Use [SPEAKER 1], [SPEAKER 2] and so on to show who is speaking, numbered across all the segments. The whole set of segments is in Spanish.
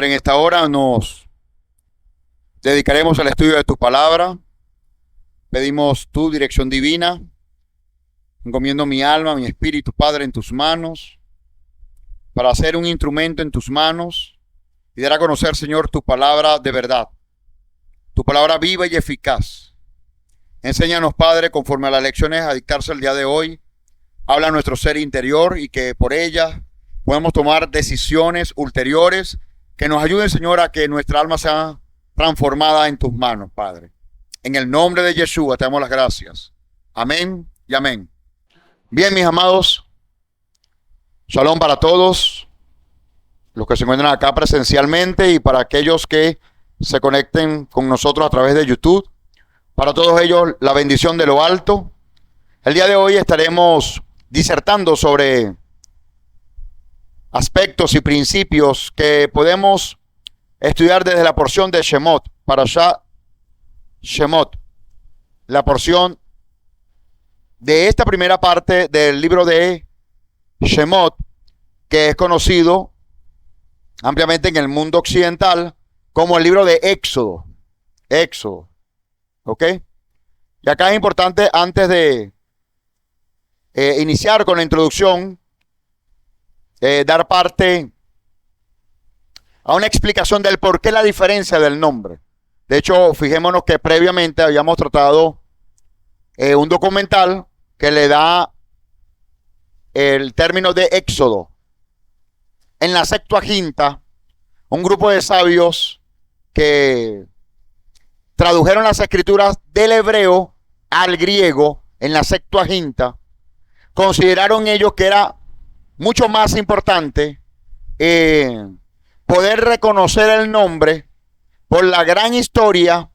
[SPEAKER 1] Padre, en esta hora nos dedicaremos al estudio de tu palabra. Pedimos tu dirección divina. Encomiendo mi alma, mi espíritu, Padre, en tus manos, para ser un instrumento en tus manos y dar a conocer, Señor, tu palabra de verdad, tu palabra viva y eficaz. Enséñanos, Padre, conforme a las lecciones a dictarse el día de hoy. Habla a nuestro ser interior y que por ellas podamos tomar decisiones ulteriores que nos ayuden, Señor, a que nuestra alma sea transformada en tus manos, Padre. En el nombre de Yeshua te damos las gracias. Amén y amén. Bien, mis amados, shalom para todos los que se encuentran acá presencialmente y para aquellos que se conecten con nosotros a través de YouTube. Para todos ellos, la bendición de lo alto. El día de hoy estaremos disertando sobre aspectos y principios que podemos estudiar desde la porción de Shemot, Parashat Shemot, la porción de esta primera parte del libro de Shemot, que es conocido ampliamente en el mundo occidental como el libro de Éxodo. Éxodo, ¿ok? Y acá es importante, antes de iniciar con la introducción, dar parte a una explicación del por qué la diferencia del nombre. De hecho, fijémonos que previamente habíamos tratado un documental que le da el término de Éxodo. En la Septuaginta, un grupo de sabios que tradujeron las escrituras del hebreo al griego en la Septuaginta, consideraron ellos que era mucho más importante poder reconocer el nombre por la gran historia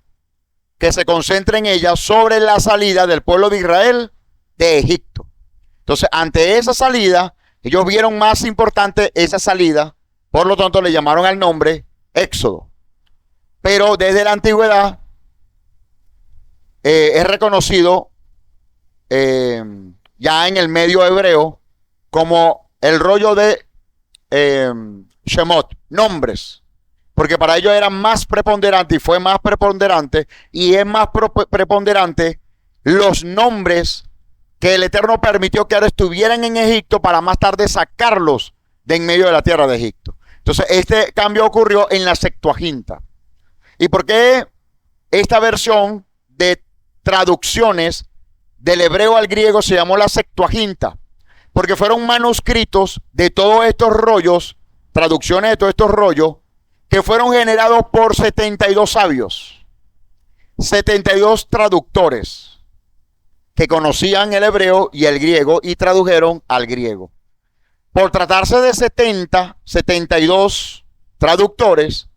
[SPEAKER 1] que se concentra en ella sobre la salida del pueblo de Israel de Egipto. Entonces, ante esa salida, ellos vieron más importante esa salida, por lo tanto le llamaron al nombre Éxodo. Pero desde la antigüedad es reconocido ya en el medio hebreo como el rollo de Shemot, nombres, porque para ellos era más preponderante y fue más preponderante y es más preponderante los nombres que el Eterno permitió que ahora estuvieran en Egipto para más tarde sacarlos de en medio de la tierra de Egipto. Entonces este cambio ocurrió en la Septuaginta. ¿Y por qué esta versión de traducciones del hebreo al griego se llamó la Septuaginta? Porque fueron manuscritos de todos estos rollos, traducciones de todos estos rollos, que fueron generados por 72 sabios, 72 traductores que conocían el hebreo y el griego y tradujeron al griego. Por tratarse de 72 traductores,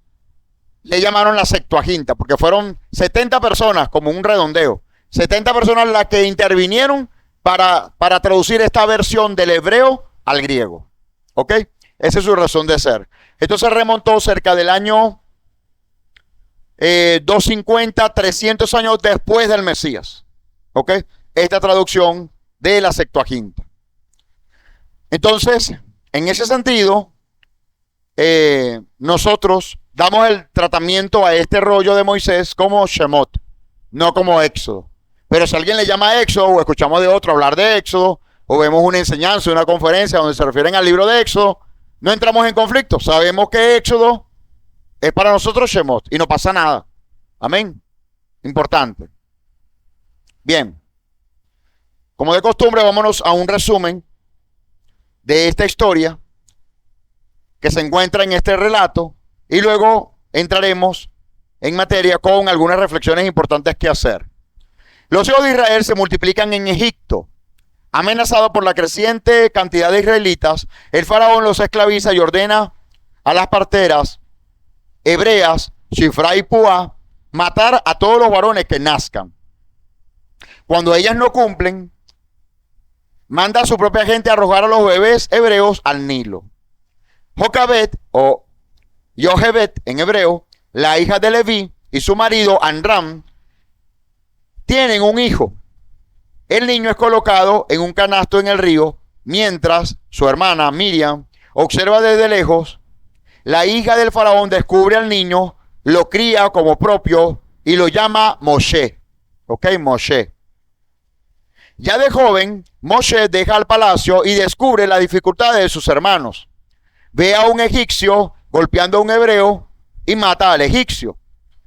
[SPEAKER 1] le llamaron la Septuaginta, porque fueron 70 personas, como un redondeo, 70 personas las que intervinieron para traducir esta versión del hebreo al griego. ¿Ok? Esa es su razón de ser. Esto se remontó cerca del año 250, 300 años después del Mesías. ¿Ok? Esta traducción de la Septuaginta. Entonces, en ese sentido, nosotros damos el tratamiento a este rollo de Moisés como Shemot, no como Éxodo. Pero si alguien le llama Éxodo, o escuchamos de otro hablar de Éxodo, o vemos una enseñanza, una conferencia donde se refieren al libro de Éxodo, no entramos en conflicto. Sabemos que Éxodo es para nosotros Shemot y no pasa nada. Amén. Importante. Bien. Como de costumbre, vámonos a un resumen de esta historia que se encuentra en este relato y luego entraremos en materia con algunas reflexiones importantes que hacer. Los hijos de Israel se multiplican en Egipto. Amenazado por la creciente cantidad de israelitas, el faraón los esclaviza y ordena a las parteras hebreas, Shifra y Púa, matar a todos los varones que nazcan. Cuando ellas no cumplen, manda a su propia gente a arrojar a los bebés hebreos al Nilo. Jocabet o Yochebed en hebreo, la hija de Leví y su marido Amram tienen un hijo. El niño es colocado en un canasto en el río, mientras su hermana Miriam observa desde lejos la hija del faraón descubre al niño, lo cría como propio y lo llama Moshe. ¿Ok? Moshe. Ya de joven, Moshe deja el palacio y descubre las dificultades de sus hermanos. Ve a un egipcio golpeando a un hebreo y mata al egipcio.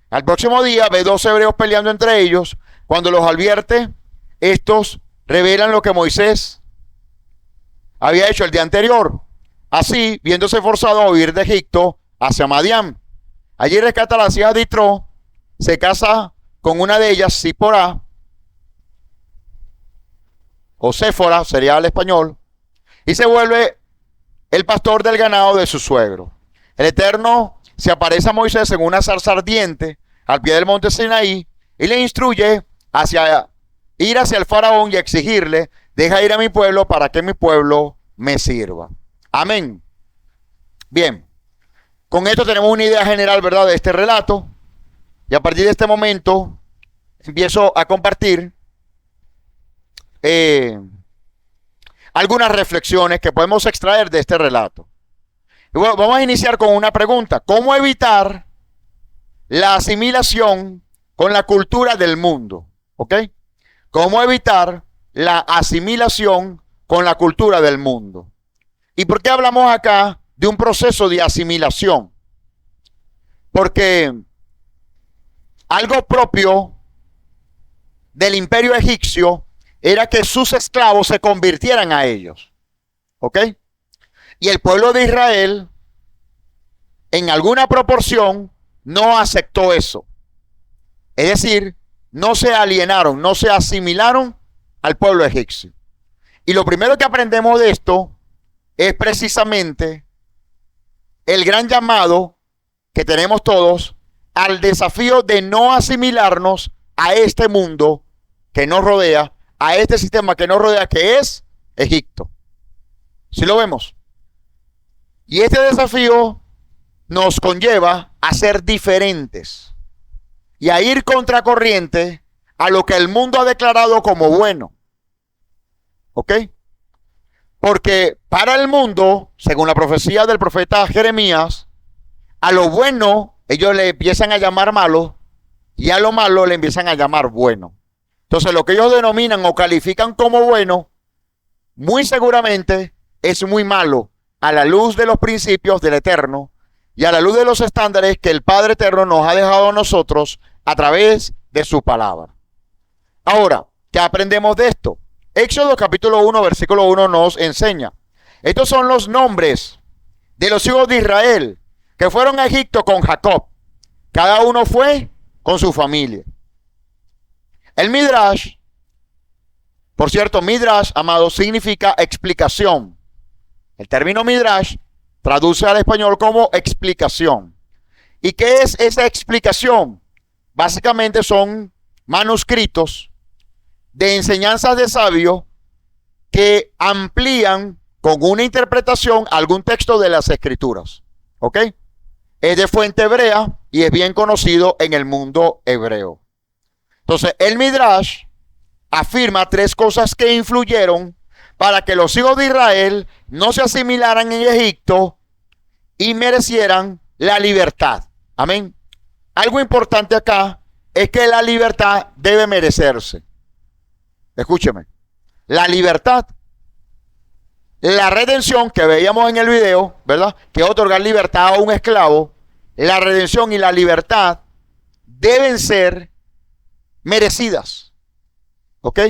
[SPEAKER 1] Al próximo día ve dos hebreos peleando entre ellos. Cuando los advierte, estos revelan lo que Moisés había hecho el día anterior. Así, viéndose forzado a huir de Egipto hacia Madián. Allí rescata a las hijas de Yitro, se casa con una de ellas, Zipporá, o Séfora sería el español, y se vuelve el pastor del ganado de su suegro. El Eterno se aparece a Moisés en una zarza ardiente al pie del monte Sinaí y le instruye ir hacia el faraón y exigirle: deja ir a mi pueblo para que mi pueblo me sirva. Amén. Bien, con esto tenemos una idea general, ¿verdad?, de este relato, y a partir de este momento empiezo a compartir algunas reflexiones que podemos extraer de este relato. Y bueno, vamos a iniciar con una pregunta: ¿cómo evitar la asimilación con la cultura del mundo? ¿Ok? ¿Cómo evitar la asimilación con la cultura del mundo? ¿Y por qué hablamos acá de un proceso de asimilación? Porque algo propio del imperio egipcio era que sus esclavos se convirtieran a ellos. ¿Ok? Y el pueblo de Israel, en alguna proporción, no aceptó eso. Es decir, no se alienaron, no se asimilaron al pueblo egipcio. Y lo primero que aprendemos de esto es precisamente el gran llamado que tenemos todos al desafío de no asimilarnos a este mundo que nos rodea, a este sistema que nos rodea, que es Egipto. ¿Sí lo vemos? Y este desafío nos conlleva a ser diferentes y a ir contracorriente a lo que el mundo ha declarado como bueno. ¿Ok? Porque para el mundo, según la profecía del profeta Jeremías, a lo bueno ellos le empiezan a llamar malo y a lo malo le empiezan a llamar bueno. Entonces lo que ellos denominan o califican como bueno, muy seguramente es muy malo a la luz de los principios del Eterno y a la luz de los estándares que el Padre Eterno nos ha dejado a nosotros a través de su palabra. Ahora, ¿qué aprendemos de esto? Éxodo capítulo 1, versículo 1 nos enseña: estos son los nombres de los hijos de Israel que fueron a Egipto con Jacob. Cada uno fue con su familia. El Midrash, por cierto, Midrash, amado, significa explicación. El término Midrash traduce al español como explicación. ¿Y qué es esa explicación? Básicamente son manuscritos de enseñanzas de sabios que amplían con una interpretación algún texto de las escrituras. ¿Ok? Es de fuente hebrea y es bien conocido en el mundo hebreo. Entonces, el Midrash afirma tres cosas que influyeron para que los hijos de Israel no se asimilaran en Egipto y merecieran la libertad. Amén. Algo importante acá es que la libertad debe merecerse. Escúcheme. La libertad, la redención que veíamos en el video, ¿verdad?, que otorgar libertad a un esclavo, la redención y la libertad deben ser merecidas. ¿Ok?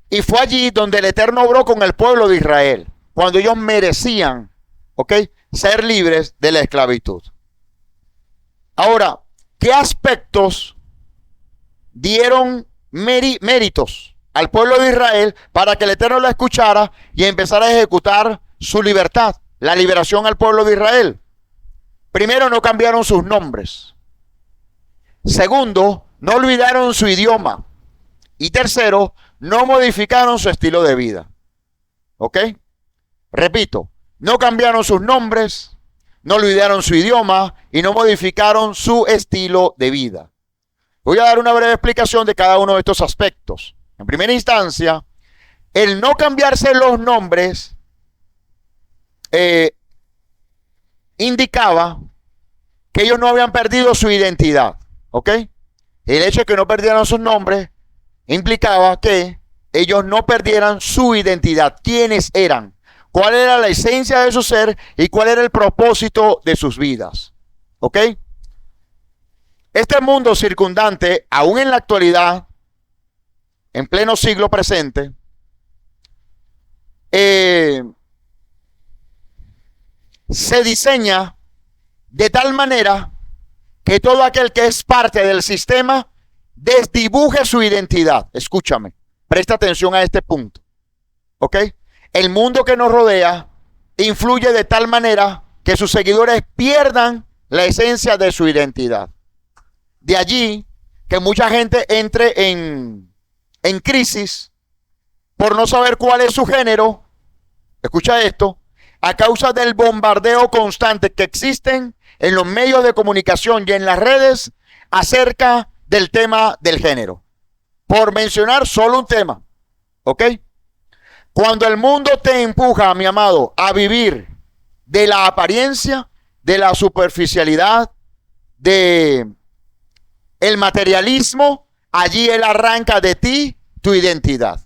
[SPEAKER 1] Y fue allí donde el Eterno obró con el pueblo de Israel, cuando ellos merecían, ¿ok?, ser libres de la esclavitud. Ahora, ¿qué aspectos dieron méritos al pueblo de Israel para que el Eterno la escuchara y empezara a ejecutar su libertad, la liberación al pueblo de Israel? Primero, no cambiaron sus nombres. Segundo, no olvidaron su idioma. Y tercero, no modificaron su estilo de vida. ¿Ok? Repito, no cambiaron sus nombres, no olvidaron su idioma y no modificaron su estilo de vida. Voy a dar una breve explicación de cada uno de estos aspectos. En primera instancia, el no cambiarse los nombres indicaba que ellos no habían perdido su identidad, ¿ok? El hecho de que no perdieran sus nombres implicaba que ellos no perdieran su identidad, quiénes eran, cuál era la esencia de su ser y cuál era el propósito de sus vidas, ¿ok? Este mundo circundante, aún en la actualidad, en pleno siglo presente, se diseña de tal manera que todo aquel que es parte del sistema desdibuje su identidad. Escúchame, presta atención a este punto, ¿ok? El mundo que nos rodea influye de tal manera que sus seguidores pierdan la esencia de su identidad. De allí que mucha gente entre en crisis por no saber cuál es su género. Escucha esto, a causa del bombardeo constante que existen en los medios de comunicación y en las redes acerca del tema del género. Por mencionar solo un tema, ¿ok? Cuando el mundo te empuja, mi amado, a vivir de la apariencia, de la superficialidad, de el materialismo, allí él arranca de ti tu identidad.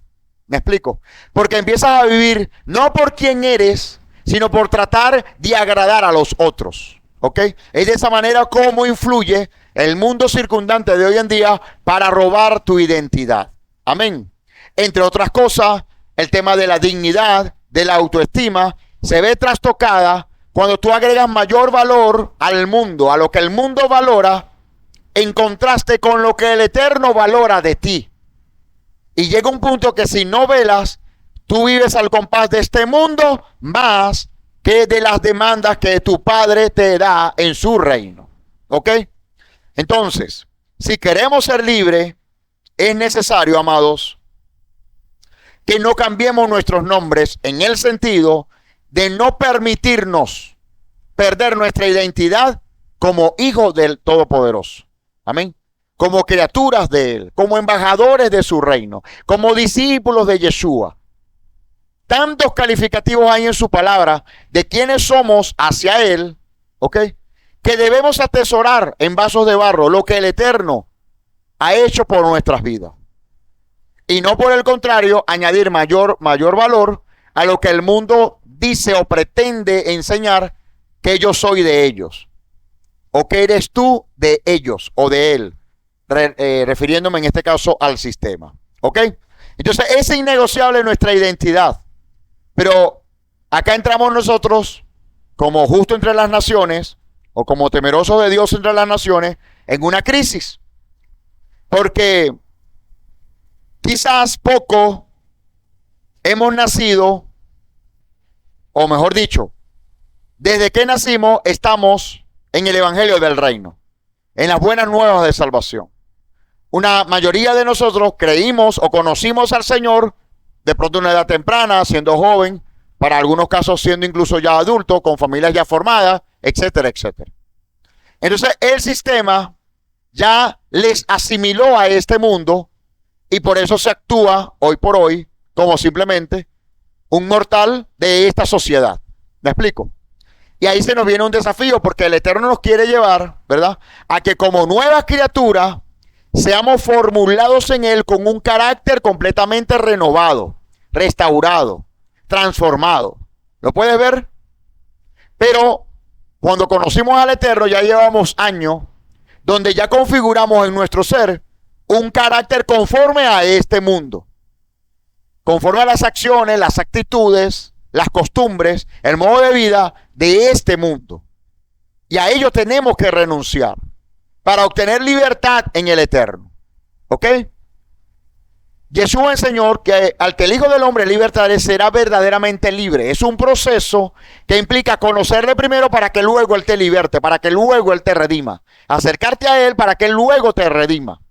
[SPEAKER 1] ¿Me explico? Porque empiezas a vivir no por quién eres, sino por tratar de agradar a los otros. ¿Ok? Es de esa manera como influye el mundo circundante de hoy en día para robar tu identidad. Amén. Entre otras cosas, el tema de la dignidad, de la autoestima, se ve trastocada cuando tú agregas mayor valor al mundo, a lo que el mundo valora, en contraste con lo que el Eterno valora de ti. Y llega un punto que si no velas, tú vives al compás de este mundo más que de las demandas que tu Padre te da en su reino. ¿Ok? Entonces, si queremos ser libres, es necesario, amados, que no cambiemos nuestros nombres en el sentido de no permitirnos perder nuestra identidad como hijos del Todopoderoso. Amén. Como criaturas de Él, como embajadores de su reino, como discípulos de Yeshua. Tantos calificativos hay en su palabra de quiénes somos hacia Él, ¿ok? Que debemos atesorar en vasos de barro lo que el Eterno ha hecho por nuestras vidas. Y no por el contrario, añadir mayor valor a lo que el mundo dice o pretende enseñar que yo soy de ellos. O que eres tú de ellos o de Él. Refiriéndome en este caso al sistema. ¿Ok? Entonces es innegociable nuestra identidad. Pero acá entramos nosotros como justo entre las naciones o como temerosos de Dios entre las naciones en una crisis. Porque quizás poco hemos nacido, o mejor dicho, desde que nacimos estamos en el Evangelio del Reino, en las buenas nuevas de salvación. Una mayoría de nosotros creímos o conocimos al Señor de pronto a una edad temprana, siendo joven, para algunos casos siendo incluso ya adulto, con familias ya formadas, etcétera, etcétera. Entonces el sistema ya les asimiló a este mundo y por eso se actúa hoy por hoy como simplemente un mortal de esta sociedad. ¿Me explico? Y ahí se nos viene un desafío porque el Eterno nos quiere llevar, ¿verdad?, a que como nuevas criaturas seamos formulados en Él con un carácter completamente renovado, restaurado, transformado. ¿Lo puedes ver? Pero cuando conocimos al Eterno ya llevamos años donde ya configuramos en nuestro ser un carácter conforme a este mundo. Conforme a las acciones, las actitudes, las costumbres, el modo de vida de este mundo. Y a ello tenemos que renunciar para obtener libertad en el Eterno. ¿Ok? Jesús enseñó que al que el Hijo del Hombre libertare será verdaderamente libre. Es un proceso que implica conocerle primero para que luego Él te liberte, para que luego Él te redima. Acercarte a Él para que Él luego te redima.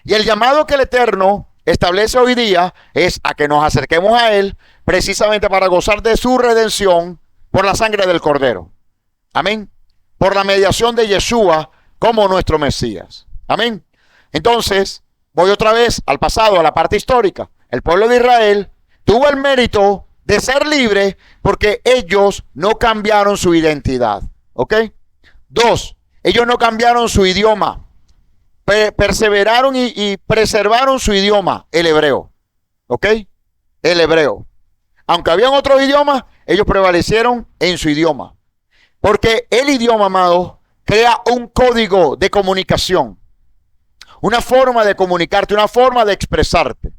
[SPEAKER 1] Y el llamado que el Eterno establece hoy día es a que nos acerquemos a Él precisamente para gozar de su redención por la sangre del Cordero. Amén. Por la mediación de Yeshua como nuestro Mesías. Amén. Entonces, voy otra vez al pasado, a la parte histórica. El pueblo de Israel tuvo el mérito de ser libre porque ellos no cambiaron su identidad. ¿Ok? 2, ellos no cambiaron su idioma. Perseveraron y preservaron su idioma, el hebreo. ¿Ok? El hebreo. Aunque habían otros idiomas, ellos prevalecieron en su idioma. Porque el idioma, amado, crea un código de comunicación. Una forma de comunicarte, una forma de expresarte.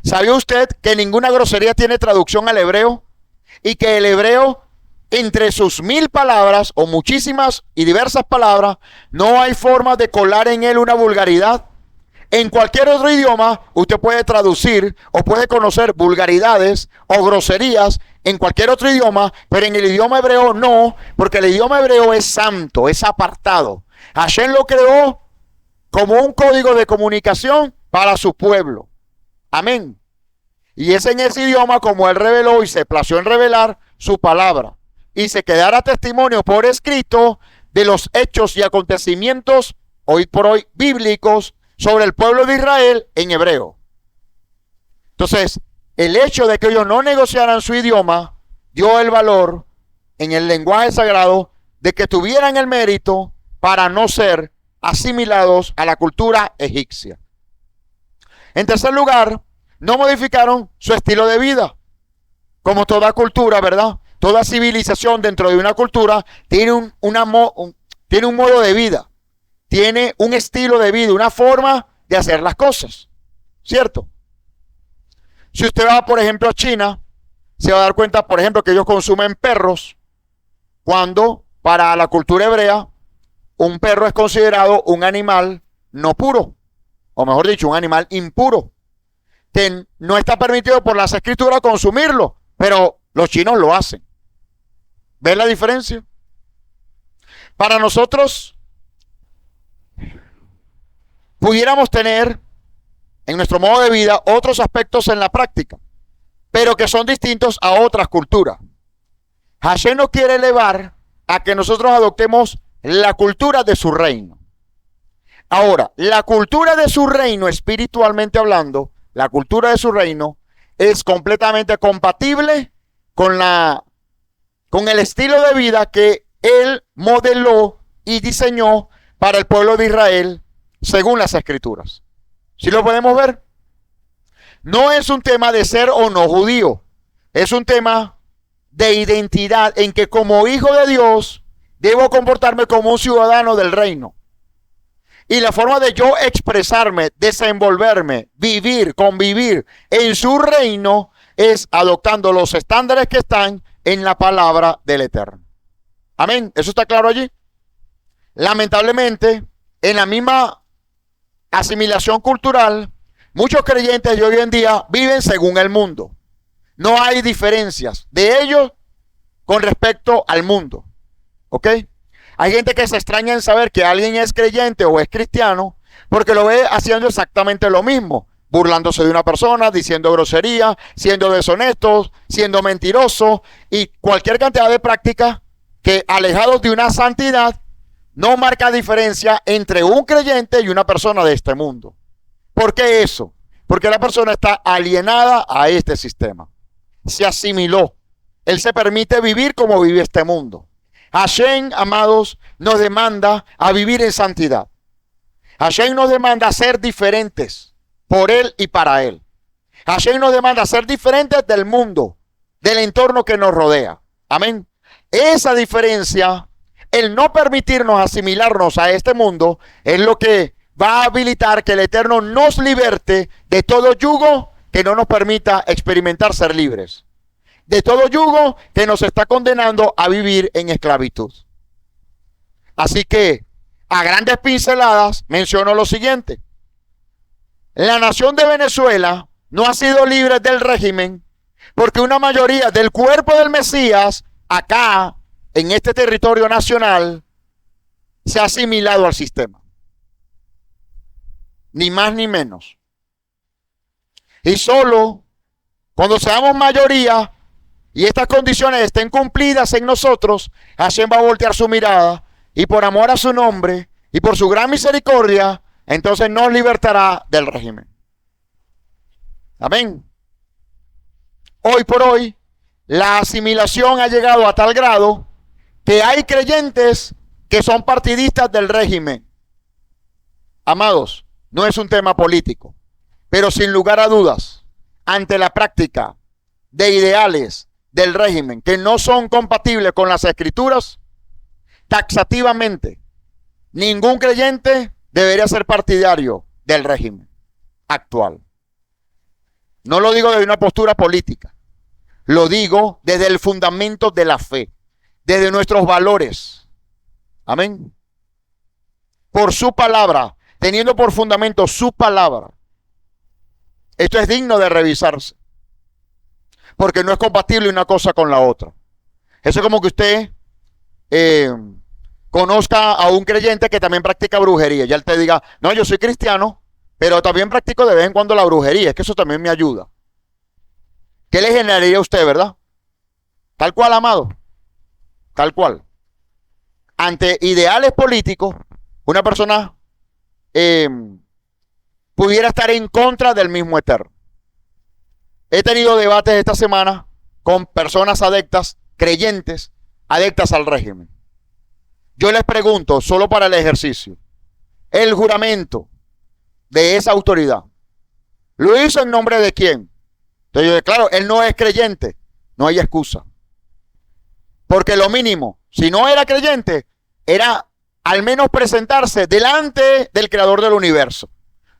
[SPEAKER 1] ¿Sabía usted que ninguna grosería tiene traducción al hebreo? Y que el hebreo, entre sus 1000 palabras, o muchísimas y diversas palabras, no hay forma de colar en él una vulgaridad. En cualquier otro idioma, usted puede traducir o puede conocer vulgaridades o groserías en cualquier otro idioma, pero en el idioma hebreo no, porque el idioma hebreo es santo, es apartado. Hashem lo creó como un código de comunicación para su pueblo. Amén. Y es en ese idioma como él reveló y se plació en revelar su palabra. Y se quedará testimonio por escrito de los hechos y acontecimientos hoy por hoy bíblicos sobre el pueblo de Israel en hebreo. Entonces, el hecho de que ellos no negociaran su idioma dio el valor en el lenguaje sagrado de que tuvieran el mérito para no ser asimilados a la cultura egipcia. En tercer lugar, no modificaron su estilo de vida. Como toda cultura, ¿verdad? Toda civilización dentro de una cultura tiene un modo de vida. Tiene un estilo de vida, una forma de hacer las cosas. ¿Cierto? Si usted va, por ejemplo, a China, se va a dar cuenta, por ejemplo, que ellos consumen perros, cuando para la cultura hebrea, un perro es considerado un animal no puro, o mejor dicho, un animal impuro. No está permitido por las escrituras consumirlo, pero los chinos lo hacen. ¿Ven la diferencia? Para nosotros, pudiéramos tener en nuestro modo de vida otros aspectos en la práctica, pero que son distintos a otras culturas. Hashem nos quiere elevar a que nosotros adoptemos la cultura de su reino. Ahora, la cultura de su reino, espiritualmente hablando, la cultura de su reino es completamente compatible con el estilo de vida que él modeló y diseñó para el pueblo de Israel según las escrituras. ¿Sí lo podemos ver? No es un tema de ser o no judío, es un tema de identidad en que como hijo de Dios debo comportarme como un ciudadano del reino. Y la forma de yo expresarme, desenvolverme, vivir, convivir en su reino es adoptando los estándares que están en la palabra del Eterno. Amén. ¿Eso está claro allí? Lamentablemente, en la misma asimilación cultural, muchos creyentes de hoy en día viven según el mundo. No hay diferencias de ellos con respecto al mundo. ¿Ok? Hay gente que se extraña en saber que alguien es creyente o es cristiano porque lo ve haciendo exactamente lo mismo, burlándose de una persona, diciendo grosería, siendo deshonestos, siendo mentirosos y cualquier cantidad de prácticas que, alejados de una santidad, no marca diferencia entre un creyente y una persona de este mundo. ¿Por qué eso? Porque la persona está alienada a este sistema. Se asimiló. Él se permite vivir como vive este mundo. Hashem, amados, nos demanda a vivir en santidad. Hashem nos demanda a ser diferentes por Él y para Él. Hashem nos demanda a ser diferentes del mundo, del entorno que nos rodea. Amén. Esa diferencia, el no permitirnos asimilarnos a este mundo, es lo que va a habilitar que el Eterno nos liberte de todo yugo que no nos permita experimentar ser libres. De todo yugo que nos está condenando a vivir en esclavitud. Así que, a grandes pinceladas, menciono lo siguiente. La nación de Venezuela no ha sido libre del régimen porque una mayoría del cuerpo del Mesías, acá, en este territorio nacional, se ha asimilado al sistema. Ni más ni menos. Y solo cuando seamos mayoría y estas condiciones estén cumplidas en nosotros, Hashem va a voltear su mirada y por amor a su nombre y por su gran misericordia, entonces nos libertará del régimen. Amén. Hoy por hoy, la asimilación ha llegado a tal grado que hay creyentes que son partidistas del régimen. Amados, no es un tema político, pero sin lugar a dudas, ante la práctica de ideales del régimen que no son compatibles con las escrituras, taxativamente, ningún creyente debería ser partidario del régimen actual. No lo digo desde una postura política, lo digo desde el fundamento de la fe, desde nuestros valores. Amén. Por su palabra, teniendo por fundamento su palabra. Esto es digno de revisarse, porque no es compatible una cosa con la otra. Eso es como que usted conozca a un creyente que también practica brujería. Ya él te diga, no, yo soy cristiano, pero también practico de vez en cuando la brujería. Es que eso también me ayuda. ¿Qué le generaría a usted, verdad? Tal cual, amado. Tal cual. Ante ideales políticos, una persona pudiera estar en contra del mismo Eterno. He tenido debates esta semana con personas adeptas, creyentes, adeptas al régimen. Yo les pregunto, solo para el ejercicio, el juramento de esa autoridad, ¿lo hizo en nombre de quién? Entonces yo digo, claro, él no es creyente, no hay excusa. Porque lo mínimo, si no era creyente, era al menos presentarse delante del creador del universo.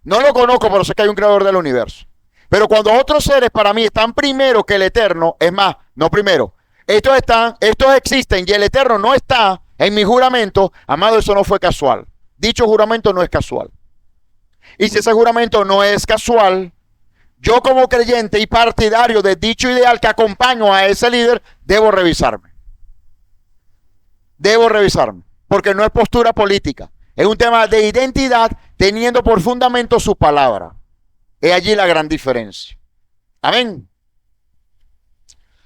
[SPEAKER 1] No lo conozco, pero sé que hay un creador del universo. Pero cuando otros seres para mí están primero que el Eterno, es más, no primero, estos existen y el Eterno no está en mi juramento, amado, eso no fue casual. Dicho juramento no es casual. Y si ese juramento no es casual, yo como creyente y partidario de dicho ideal que acompaño a ese líder, debo revisarme. Debo revisarme, porque no es postura política. Es un tema de identidad teniendo por fundamento su palabra. Es allí la gran diferencia. Amén.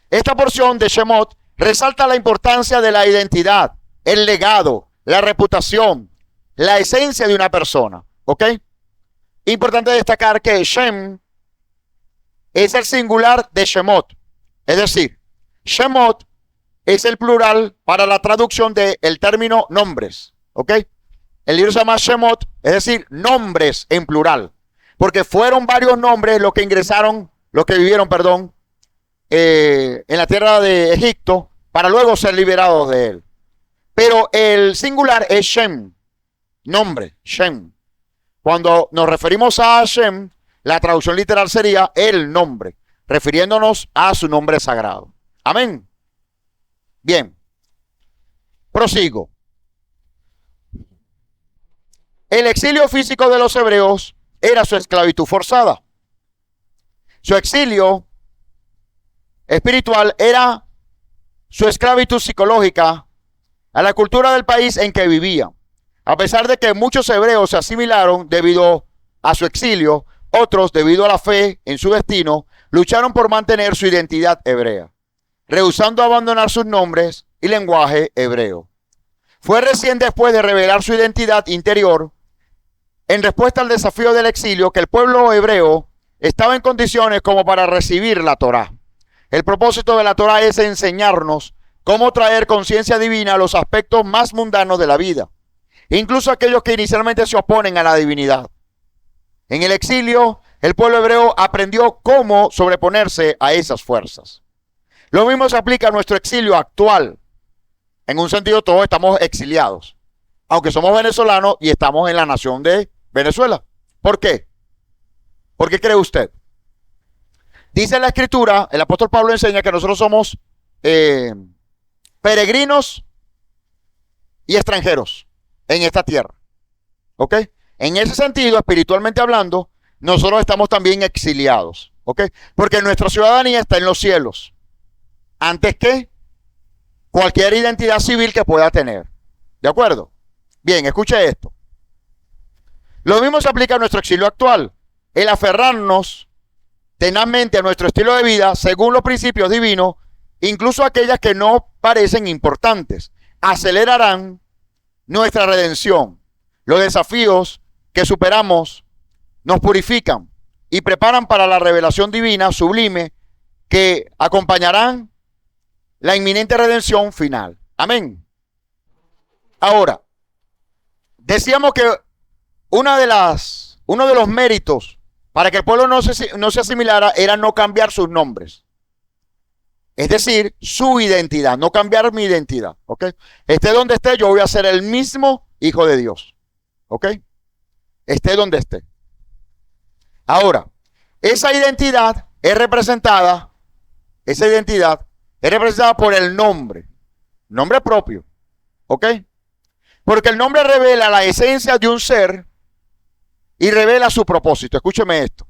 [SPEAKER 1] Esta porción de Shemot resalta la importancia de la identidad, el legado, la reputación, la esencia de una persona. ¿Ok? Importante destacar que Shem es el singular de Shemot. Es decir, Shemot es el plural para la traducción del término nombres. ¿Ok? El libro se llama Shemot, es decir, nombres en plural. Porque fueron varios nombres los que vivieron, en la tierra de Egipto, para luego ser liberados de él. Pero el singular es Shem, nombre, Shem. Cuando nos referimos a Shem, la traducción literal sería el nombre, refiriéndonos a su nombre sagrado. Amén. Bien, prosigo. El exilio físico de los hebreos era su esclavitud forzada. Su exilio espiritual era su esclavitud psicológica a la cultura del país en que vivían. A pesar de que muchos hebreos se asimilaron debido a su exilio, otros, debido a la fe en su destino, lucharon por mantener su identidad hebrea, rehusando abandonar sus nombres y lenguaje hebreo. Fue recién después de revelar su identidad interior, en respuesta al desafío del exilio, que el pueblo hebreo estaba en condiciones como para recibir la Torá. El propósito de la Torá es enseñarnos cómo traer conciencia divina a los aspectos más mundanos de la vida, incluso aquellos que inicialmente se oponen a la divinidad. En el exilio, el pueblo hebreo aprendió cómo sobreponerse a esas fuerzas. Lo mismo se aplica a nuestro exilio actual. En un sentido, todos estamos exiliados, aunque somos venezolanos y estamos en la nación de Venezuela. ¿Por qué? ¿Por qué cree usted? Dice la Escritura, el apóstol Pablo enseña que nosotros somos peregrinos y extranjeros en esta tierra. ¿Ok? En ese sentido, espiritualmente hablando, nosotros estamos también exiliados. ¿Ok? Porque nuestra ciudadanía está en los cielos, antes que cualquier identidad civil que pueda tener. ¿De acuerdo? Bien, escuche esto. Lo mismo se aplica a nuestro exilio actual. El aferrarnos tenazmente a nuestro estilo de vida según los principios divinos, incluso aquellas que no parecen importantes, acelerarán nuestra redención. Los desafíos que superamos nos purifican y preparan para la revelación divina sublime que acompañarán la inminente redención final. Amén. Ahora, decíamos que uno de los méritos para que el pueblo no se asimilara era no cambiar sus nombres. Es decir, su identidad, no cambiar mi identidad. ¿Ok? Esté donde esté, yo voy a ser el mismo hijo de Dios. ¿Ok? Esté donde esté. Ahora, esa identidad es representada por el nombre propio. ¿Ok? Porque el nombre revela la esencia de un ser y revela su propósito. Escúcheme esto.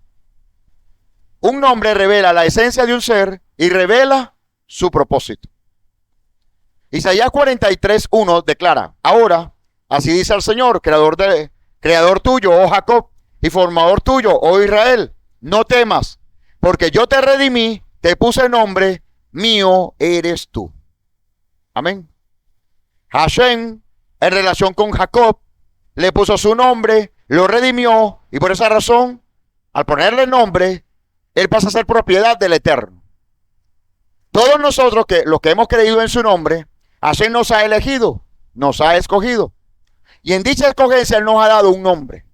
[SPEAKER 1] Un nombre revela la esencia de un ser y revela su propósito. Isaías 43:1 declara: ahora, así dice el Señor, creador tuyo, oh Jacob, y formador tuyo, oh Israel, no temas, porque yo te redimí, te puse nombre, mío eres tú. Amén. Hashem, en relación con Jacob, le puso su nombre, lo redimió, y por esa razón, al ponerle nombre, él pasa a ser propiedad del Eterno. Todos nosotros, los que hemos creído en su nombre, Hashem nos ha elegido, nos ha escogido. Y en dicha escogencia Él nos ha dado un nombre.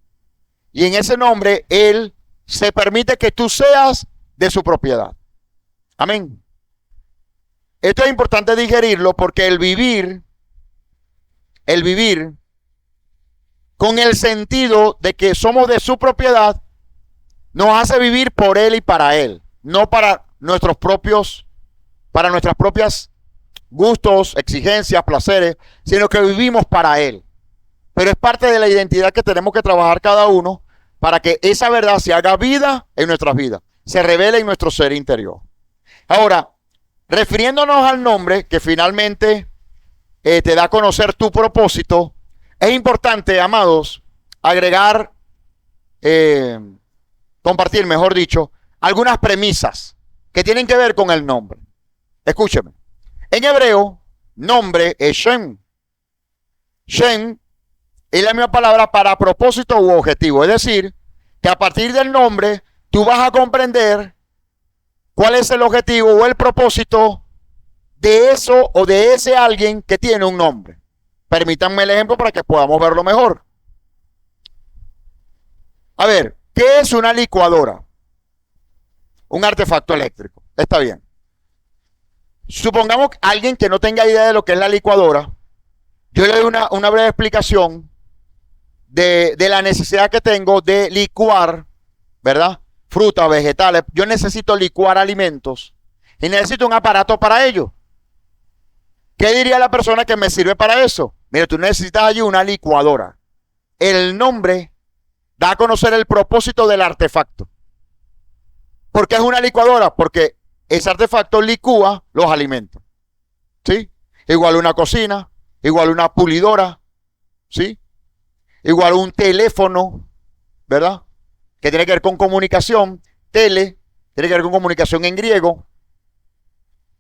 [SPEAKER 1] Y en ese nombre Él se permite que tú seas de su propiedad. Amén. Esto es importante digerirlo porque el vivir con el sentido de que somos de su propiedad, nos hace vivir por Él y para Él, no para nuestras propias gustos, exigencias, placeres, sino que vivimos para Él. Pero es parte de la identidad que tenemos que trabajar cada uno para que esa verdad se haga vida en nuestras vidas, se revele en nuestro ser interior. Ahora, refiriéndonos al nombre que finalmente te da a conocer tu propósito, es importante, amados, agregar, compartir, mejor dicho, algunas premisas que tienen que ver con el nombre. Escúcheme. En hebreo, nombre es Shem. Shem es la misma palabra para propósito u objetivo. Es decir, que a partir del nombre, tú vas a comprender cuál es el objetivo o el propósito de eso o de ese alguien que tiene un nombre. Permítanme el ejemplo para que podamos verlo mejor. A ver, ¿qué es una licuadora? Un artefacto eléctrico. Está bien. Supongamos que alguien que no tenga idea de lo que es la licuadora, yo le doy una breve explicación de la necesidad que tengo de licuar, ¿verdad? Frutas, vegetales. Yo necesito licuar alimentos y necesito un aparato para ello. ¿Qué diría la persona que me sirve para eso? Mira, tú necesitas allí una licuadora. El nombre da a conocer el propósito del artefacto. ¿Por qué es una licuadora? Porque ese artefacto licúa los alimentos. ¿Sí? Igual una cocina, igual una pulidora, ¿sí? Igual un teléfono, ¿verdad? Que tiene que ver con comunicación. Tiene que ver con comunicación en griego.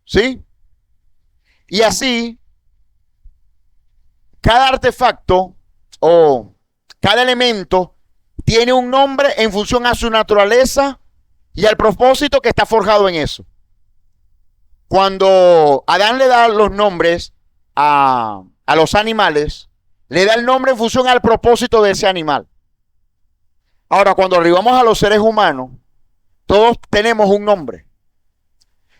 [SPEAKER 1] ¿Sí? Y así, cada artefacto o cada elemento tiene un nombre en función a su naturaleza y al propósito que está forjado en eso. Cuando Adán le da los nombres a los animales, le da el nombre en función al propósito de ese animal. Ahora, cuando arribamos a los seres humanos, todos tenemos un nombre.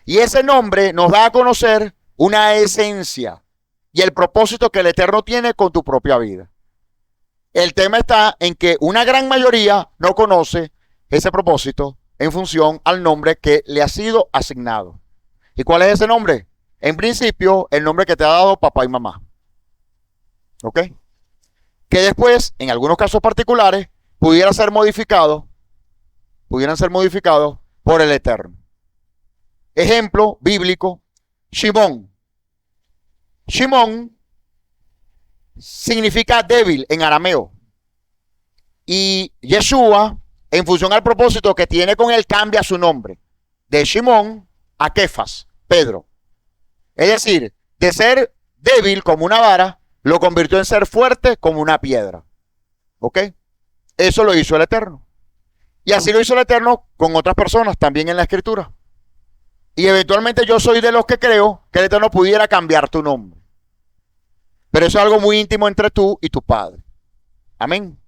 [SPEAKER 1] Y ese nombre nos da a conocer una esencia y el propósito que el Eterno tiene con tu propia vida. El tema está en que una gran mayoría no conoce ese propósito en función al nombre que le ha sido asignado. ¿Y cuál es ese nombre? En principio, el nombre que te ha dado papá y mamá. ¿Ok? Que después, en algunos casos particulares, pudieran ser modificados por el Eterno. Ejemplo bíblico, Shimón. Shimón significa débil en arameo. Y Yeshua, en función al propósito que tiene con él, cambia su nombre. De Shimón a Kefas, Pedro. Es decir, de ser débil como una vara, lo convirtió en ser fuerte como una piedra. ¿Ok? Eso lo hizo el Eterno. Y así lo hizo el Eterno con otras personas también en la Escritura. Y eventualmente yo soy de los que creo que el Eterno pudiera cambiar tu nombre. Pero eso es algo muy íntimo entre tú y tu padre. Amén.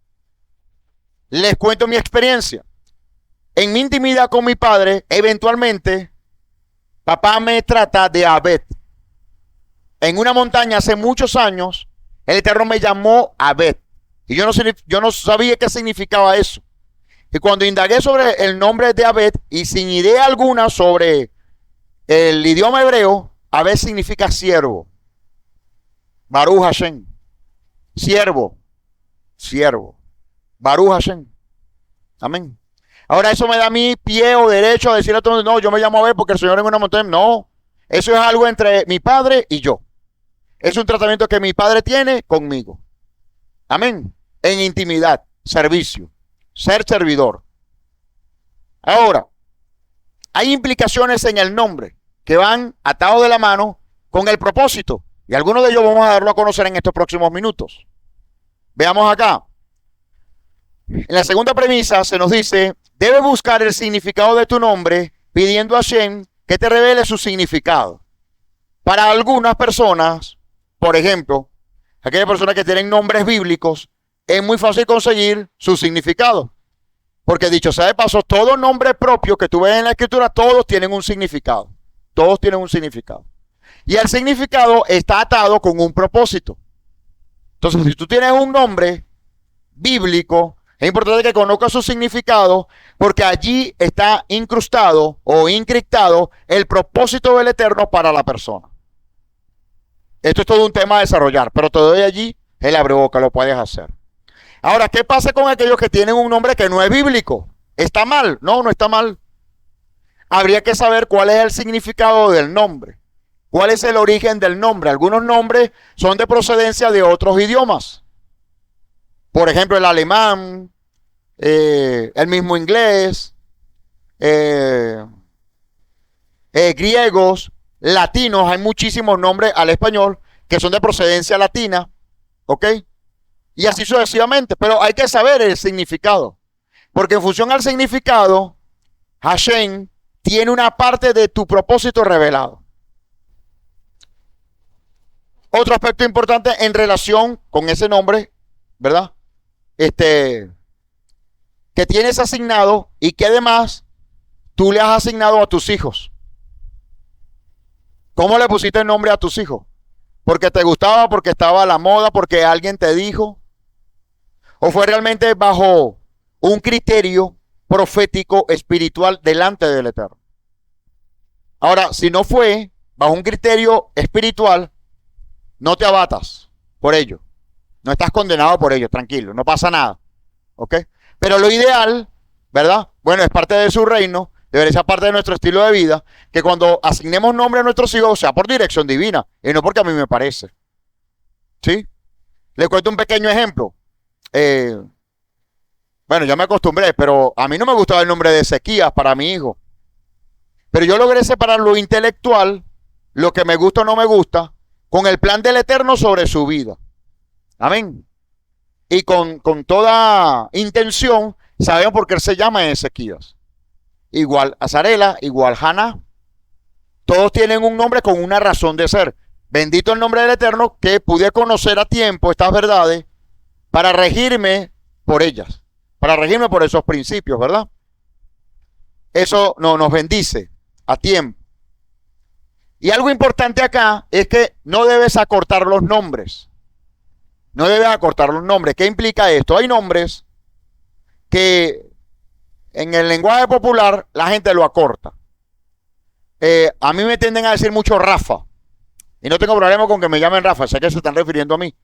[SPEAKER 1] Les cuento mi experiencia. En mi intimidad con mi padre, eventualmente, papá me trata de Abed. En una montaña hace muchos años, el Eterno me llamó Abed. Y yo no sabía qué significaba eso. Y cuando indagué sobre el nombre de Abed y sin idea alguna sobre el idioma hebreo, Abed significa siervo. Baruch Hashem. Siervo. Siervo. Baruch Hashem. Amén. Ahora eso me da a mí pie o derecho a decir a todos, no, yo me llamo Abed porque el Señor en una montaña. No. Eso es algo entre mi padre y yo. Es un tratamiento que mi padre tiene conmigo. Amén. En intimidad, servicio, ser servidor. Ahora, hay implicaciones en el nombre que van atados de la mano con el propósito. Y algunos de ellos vamos a darlo a conocer en estos próximos minutos. Veamos acá. En la segunda premisa se nos dice, debes buscar el significado de tu nombre pidiendo a Hashem que te revele su significado. Para algunas personas, por ejemplo, aquellas personas que tienen nombres bíblicos, es muy fácil conseguir su significado. Porque dicho sea de paso, todo nombre propio que tú ves en la escritura, todos tienen un significado. Todos tienen un significado. Y el significado está atado con un propósito. Entonces, si tú tienes un nombre bíblico, es importante que conozcas su significado porque allí está incrustado o encriptado el propósito del Eterno para la persona. Esto es todo un tema a desarrollar, pero te doy allí el abreboca, lo puedes hacer. Ahora, ¿qué pasa con aquellos que tienen un nombre que no es bíblico? ¿Está mal? No, no está mal. Habría que saber cuál es el significado del nombre. ¿Cuál es el origen del nombre? Algunos nombres son de procedencia de otros idiomas. Por ejemplo, el alemán, el mismo inglés, griegos, latinos. Hay muchísimos nombres al español que son de procedencia latina. ¿Ok? Y así sucesivamente. Pero hay que saber el significado. Porque en función al significado, Hashem tiene una parte de tu propósito revelado. Otro aspecto importante en relación con ese nombre, ¿verdad? Que tienes asignado y que además tú le has asignado a tus hijos. ¿Cómo le pusiste el nombre a tus hijos? ¿Porque te gustaba, porque estaba a la moda, porque alguien te dijo? ¿O fue realmente bajo un criterio profético, espiritual, delante del Eterno? Ahora, si no fue bajo un criterio espiritual, no te abatas por ello. No estás condenado por ello, tranquilo, no pasa nada. ¿Ok? Pero lo ideal, ¿verdad? Bueno, es parte de su reino, debería ser parte de nuestro estilo de vida, que cuando asignemos nombre a nuestros hijos sea por dirección divina y no porque a mí me parece. ¿Sí? Les cuento un pequeño ejemplo. Bueno, ya me acostumbré, pero a mí no me gustaba el nombre de Ezequías para mi hijo. Pero yo logré separar lo intelectual, lo que me gusta o no me gusta, con el plan del Eterno sobre su vida. Amén. Y con toda intención, sabemos por qué él se llama Ezequías. Igual Azarela, igual Haná. Todos tienen un nombre con una razón de ser. Bendito el nombre del Eterno que pude conocer a tiempo estas verdades para regirme por ellas. Para regirme por esos principios, ¿verdad? Eso nos bendice a tiempo. Y algo importante acá es que no debes acortar los nombres. No debes acortar los nombres. ¿Qué implica esto? Hay nombres que en el lenguaje popular la gente lo acorta. A mí me tienden a decir mucho Rafa. Y no tengo problema con que me llamen Rafa. Sé que se están refiriendo a mí.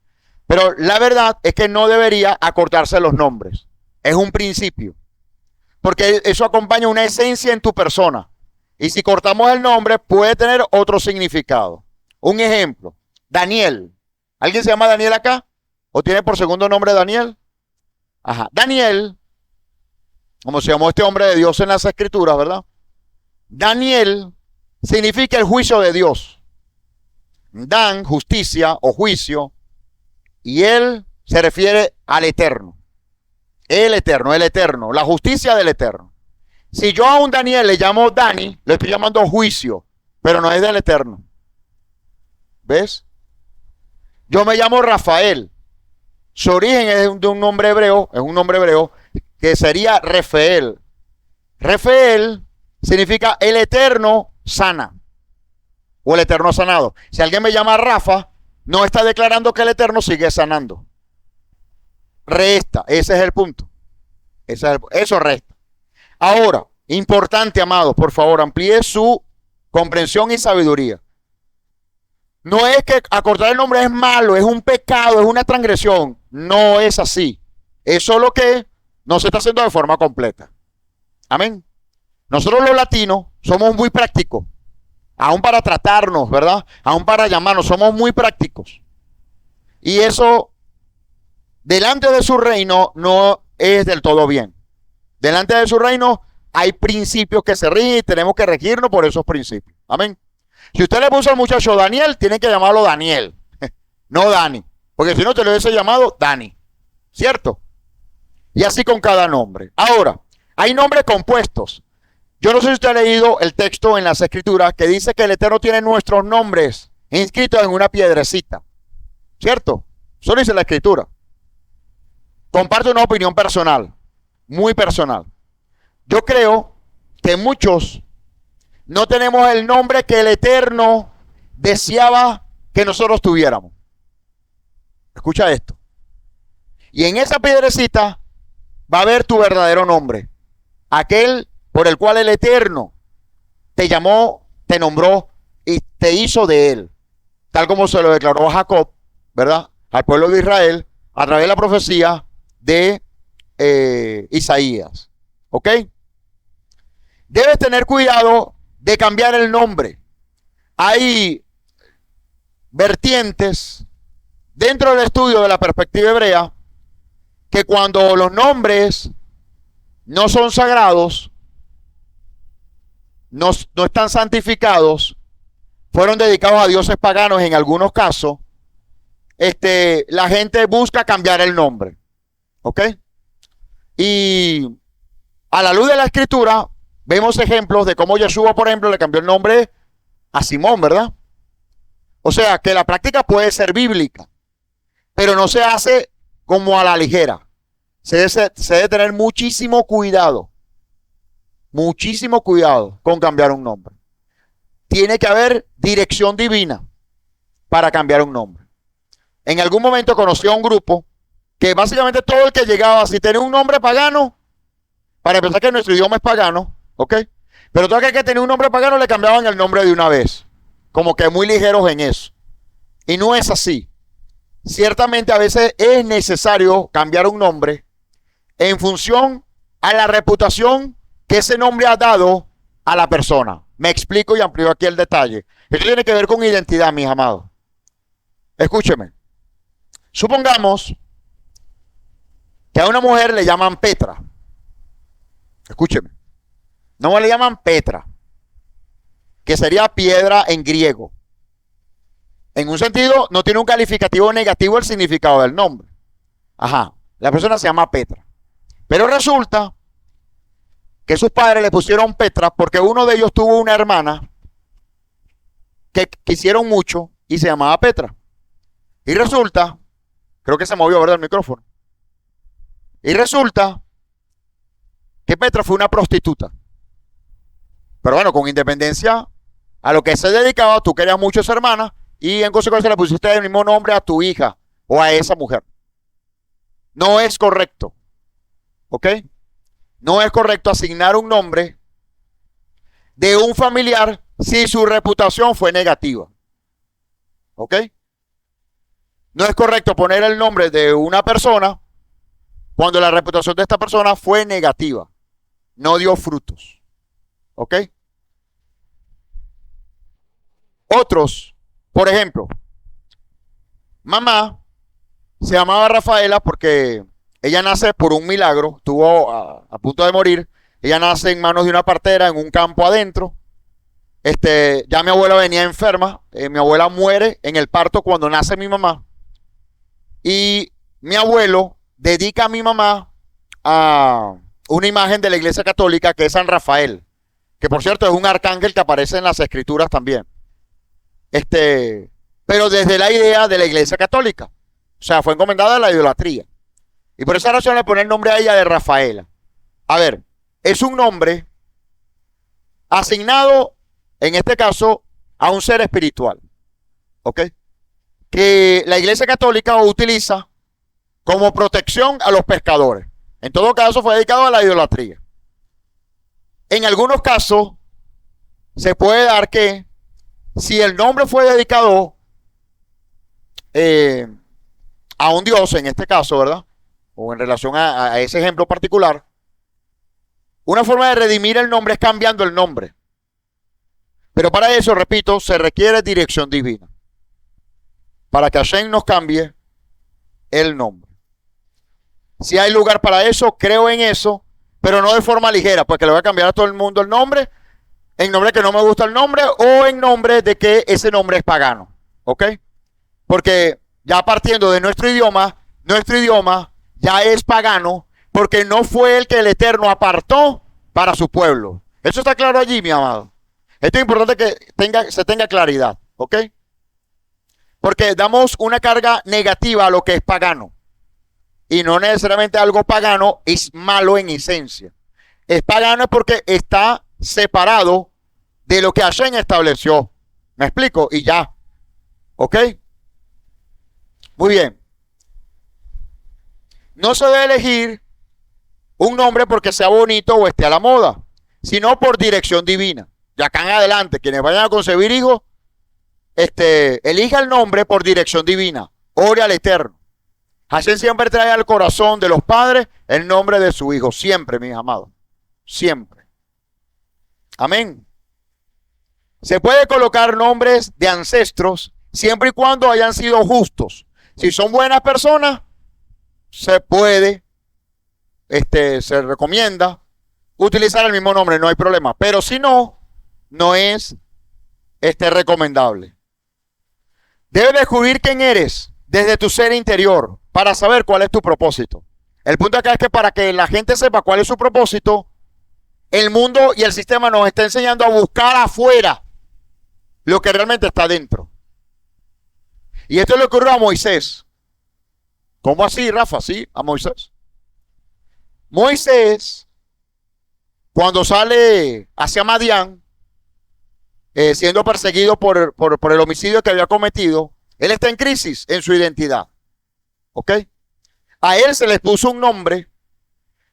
[SPEAKER 1] Pero la verdad es que no debería acortarse los nombres. Es un principio. Porque eso acompaña una esencia en tu persona. Y si cortamos el nombre, puede tener otro significado. Un ejemplo. Daniel. ¿Alguien se llama Daniel acá? ¿O tiene por segundo nombre Daniel? Ajá. Daniel, como se llamó este hombre de Dios en las Escrituras, ¿verdad? Daniel significa el juicio de Dios. Dan, justicia o juicio. Y él se refiere al Eterno. El Eterno, la justicia del Eterno. Si yo a un Daniel le llamo Dani, le estoy llamando juicio, pero no es del Eterno. ¿Ves? Yo me llamo Rafael. Su origen es de un nombre hebreo, es un nombre hebreo que sería Refael. Refael significa el eterno sana o el eterno sanado. Si alguien me llama Rafa, no está declarando que el eterno sigue sanando. Resta, ese es el punto. Eso resta. Ahora, importante, amados, por favor, amplíe su comprensión y sabiduría. No es que acortar el nombre es malo, es un pecado, es una transgresión. No es así. Es solo que no se está haciendo de forma completa. Amén. Nosotros los latinos somos muy prácticos. Aún para tratarnos, ¿verdad? Aún para llamarnos, somos muy prácticos. Y eso, delante de su reino, no es del todo bien. Delante de su reino hay principios que se rigen y tenemos que regirnos por esos principios. Amén. Si usted le puso al muchacho Daniel, tiene que llamarlo Daniel, no Dani. Porque si no, te lo hubiese llamado Dani. ¿Cierto? Y así con cada nombre. Ahora, hay nombres compuestos. Yo no sé si usted ha leído el texto en las Escrituras que dice que el Eterno tiene nuestros nombres inscritos en una piedrecita. ¿Cierto? Eso dice la Escritura. Comparto una opinión personal, muy personal. Yo creo que muchos no tenemos el nombre que el Eterno deseaba que nosotros tuviéramos. Escucha esto. Y en esa piedrecita va a haber tu verdadero nombre. Aquel por el cual el Eterno te llamó, te nombró y te hizo de él. Tal como se lo declaró a Jacob, ¿verdad? Al pueblo de Israel, a través de la profecía de Isaías. ¿Ok? Debes tener cuidado de cambiar el nombre. Hay vertientes dentro del estudio de la perspectiva hebrea que cuando los nombres no son sagrados, no están santificados, fueron dedicados a dioses paganos en algunos casos, la gente busca cambiar el nombre. ¿Ok? Y a la luz de la Escritura, vemos ejemplos de cómo Yeshua, por ejemplo, le cambió el nombre a Simón, ¿verdad? O sea, que la práctica puede ser bíblica, pero no se hace como a la ligera. Se debe tener muchísimo cuidado con cambiar un nombre. Tiene que haber dirección divina para cambiar un nombre. En algún momento conocí a un grupo que básicamente todo el que llegaba, si tenía un nombre pagano, para empezar que nuestro idioma es pagano, ¿ok? Pero todo aquel que tenía un nombre pagano le cambiaban el nombre de una vez. Como que muy ligeros en eso. Y no es así. Ciertamente a veces es necesario cambiar un nombre en función a la reputación que ese nombre ha dado a la persona. Me explico y amplío aquí el detalle. Esto tiene que ver con identidad, mis amados. Escúcheme. Supongamos que a una mujer le llaman Petra. Escúcheme. No le llaman Petra, que sería piedra en griego. En un sentido, no tiene un calificativo negativo el significado del nombre. Ajá, la persona se llama Petra. Pero resulta que sus padres le pusieron Petra porque uno de ellos tuvo una hermana que quisieron mucho y se llamaba Petra. Y resulta, creo que se movió, ¿verdad? El micrófono. Y resulta que Petra fue una prostituta. Pero bueno, con independencia a lo que se dedicaba, tú querías mucho a esa hermana y en consecuencia le pusiste el mismo nombre a tu hija o a esa mujer. No es correcto. ¿Ok? No es correcto asignar un nombre de un familiar si su reputación fue negativa. ¿Ok? No es correcto poner el nombre de una persona cuando la reputación de esta persona fue negativa. No dio frutos. ¿Ok? Otros, por ejemplo, mamá se llamaba Rafaela porque ella nace por un milagro, estuvo a punto de morir. Ella nace en manos de una partera en un campo adentro. Ya mi abuela venía enferma. Mi abuela muere en el parto cuando nace mi mamá. Y mi abuelo dedica a mi mamá a una imagen de la iglesia católica que es San Rafael. Que por cierto es un arcángel que aparece en las escrituras también. pero desde la idea de la Iglesia Católica. O sea, fue encomendada a la idolatría. Y por esa razón le pone el nombre a ella de Rafaela. A ver, es un nombre asignado, en este caso, a un ser espiritual. ¿Ok? Que la Iglesia Católica utiliza como protección a los pescadores. En todo caso, fue dedicado a la idolatría. En algunos casos, se puede dar que si el nombre fue dedicado a un dios, en este caso, ¿verdad? O en relación a ese ejemplo particular, una forma de redimir el nombre es cambiando el nombre. Pero para eso, repito, se requiere dirección divina. Para que Hashem nos cambie el nombre. Si hay lugar para eso, creo en eso, pero no de forma ligera, pues que le voy a cambiar a todo el mundo el nombre, en nombre de que no me gusta el nombre, o en nombre de que ese nombre es pagano. ¿Ok? Porque ya partiendo de nuestro idioma ya es pagano, porque no fue el que el Eterno apartó para su pueblo. Eso está claro allí, mi amado. Esto es importante que se tenga claridad. ¿Ok? Porque damos una carga negativa a lo que es pagano. Y no necesariamente algo pagano es malo en esencia. Es pagano es porque está separado de lo que Hashem estableció. ¿Me explico? Y ya. ¿Ok? Muy bien. No se debe elegir un nombre porque sea bonito o esté a la moda, sino por dirección divina. De acá en adelante, quienes vayan a concebir hijos, elija el nombre por dirección divina. Ore al Eterno. Hashem siempre trae al corazón de los padres el nombre de su hijo. Siempre, mis amados. Siempre. Amén. Se puede colocar nombres de ancestros siempre y cuando hayan sido justos. Si son buenas personas, se puede, se recomienda utilizar el mismo nombre, no hay problema. Pero si no, no es recomendable. Debes descubrir quién eres desde tu ser interior para saber cuál es tu propósito. El punto acá es que para que la gente sepa cuál es su propósito, el mundo y el sistema nos está enseñando a buscar afuera lo que realmente está dentro. Y esto le ocurrió a Moisés. ¿Cómo así, Rafa? Sí, a Moisés. Moisés, cuando sale hacia Madián, siendo perseguido por el homicidio que había cometido, él está en crisis en su identidad. ¿Ok? A él se le puso un nombre,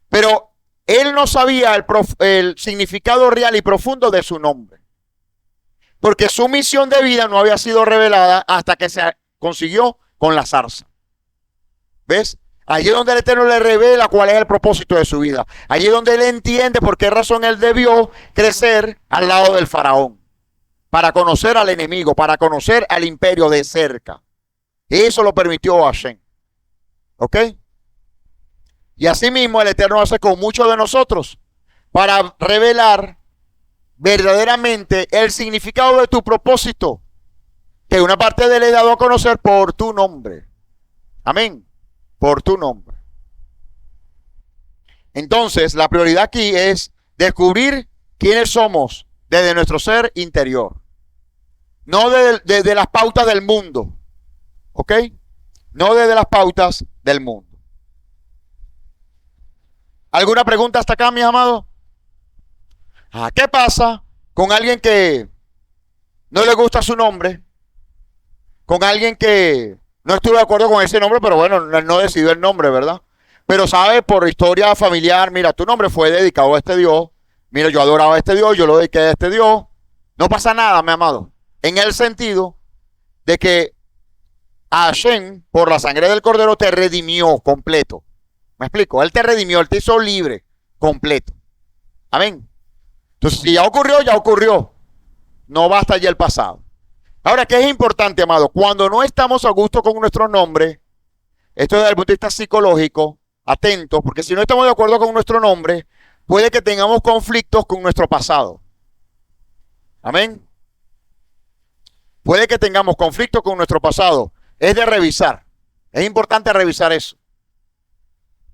[SPEAKER 1] pero él no sabía el significado real y profundo de su nombre. Porque su misión de vida no había sido revelada hasta que se consiguió con la zarza. ¿Ves? Allí es donde el Eterno le revela cuál es el propósito de su vida. Allí es donde él entiende por qué razón él debió crecer al lado del faraón. Para conocer al enemigo, para conocer al imperio de cerca. Y eso lo permitió Hashem. ¿Ok? Y así mismo el Eterno hace con muchos de nosotros para revelar verdaderamente el significado de tu propósito, que una parte de él he dado a conocer por tu nombre. Amén. Por tu nombre. Entonces, la prioridad aquí es descubrir quiénes somos desde nuestro ser interior. No desde las pautas del mundo. ¿Ok? No desde las pautas del mundo. ¿Alguna pregunta hasta acá, mis amados? ¿Qué pasa con alguien que no le gusta su nombre? Con alguien que no estuvo de acuerdo con ese nombre, pero bueno, no decidió el nombre, ¿verdad? Pero sabe por historia familiar, mira, tu nombre fue dedicado a este Dios. Mira, yo adoraba a este Dios, yo lo dediqué a este Dios. No pasa nada, mi amado. En el sentido de que Hashem, por la sangre del Cordero, te redimió completo. ¿Me explico? Él te redimió, él te hizo libre, completo. Amén. Entonces, si ya ocurrió. No basta ya el pasado. Ahora, ¿qué es importante, amado? Cuando no estamos a gusto con nuestro nombre, esto desde el punto de vista psicológico, atentos, porque si no estamos de acuerdo con nuestro nombre, puede que tengamos conflictos con nuestro pasado. Amén. Puede que tengamos conflictos con nuestro pasado. Es de revisar. Es importante revisar eso.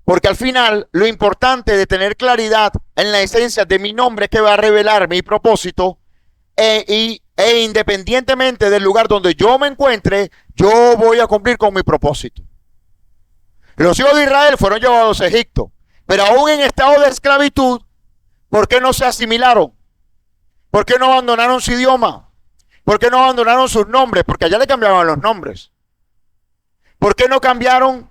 [SPEAKER 1] Porque al final, lo importante de tener claridad en la esencia de mi nombre que va a revelar mi propósito y E independientemente del lugar donde yo me encuentre, yo voy a cumplir con mi propósito. Los hijos de Israel fueron llevados a Egipto, pero aún en estado de esclavitud, ¿por qué no se asimilaron? ¿Por qué no abandonaron su idioma? ¿Por qué no abandonaron sus nombres? Porque allá le cambiaban los nombres. ¿Por qué no cambiaron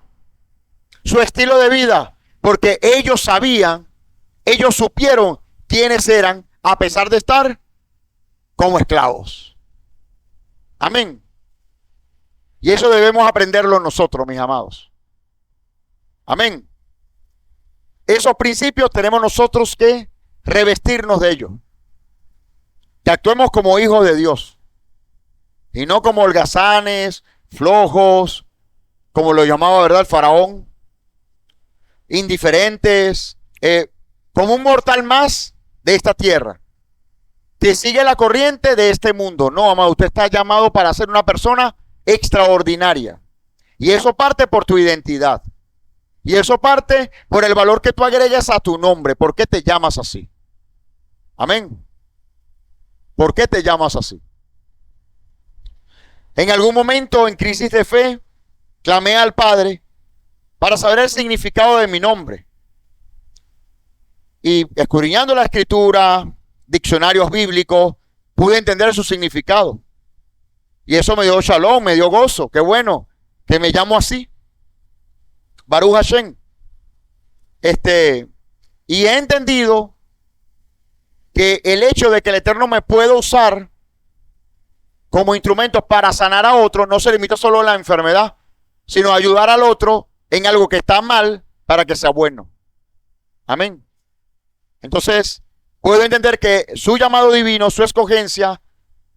[SPEAKER 1] su estilo de vida? Porque ellos sabían, ellos supieron quiénes eran a pesar de estar como esclavos. Amén. Y eso debemos aprenderlo nosotros, mis amados. Amén. Esos principios tenemos nosotros que revestirnos de ellos. Que actuemos como hijos de Dios. Y no como holgazanes, flojos, como lo llamaba, ¿verdad?, el faraón. Indiferentes, como un mortal más de esta tierra. Que sigue la corriente de este mundo. No, amado, usted está llamado para ser una persona extraordinaria. Y eso parte por tu identidad. Y eso parte por el valor que tú agregues a tu nombre. ¿Por qué te llamas así? Amén. ¿Por qué te llamas así? En algún momento, en crisis de fe, clamé al Padre para saber el significado de mi nombre. Y escudriñando la escritura, diccionarios bíblicos, pude entender su significado. Y eso me dio shalom, me dio gozo. Qué bueno que me llamo así. Baruch Hashem. Y he entendido que el hecho de que el Eterno me pueda usar como instrumento para sanar a otro no se limita solo a la enfermedad, sino a ayudar al otro en algo que está mal para que sea bueno. Amén. Entonces, puedo entender que su llamado divino, su escogencia,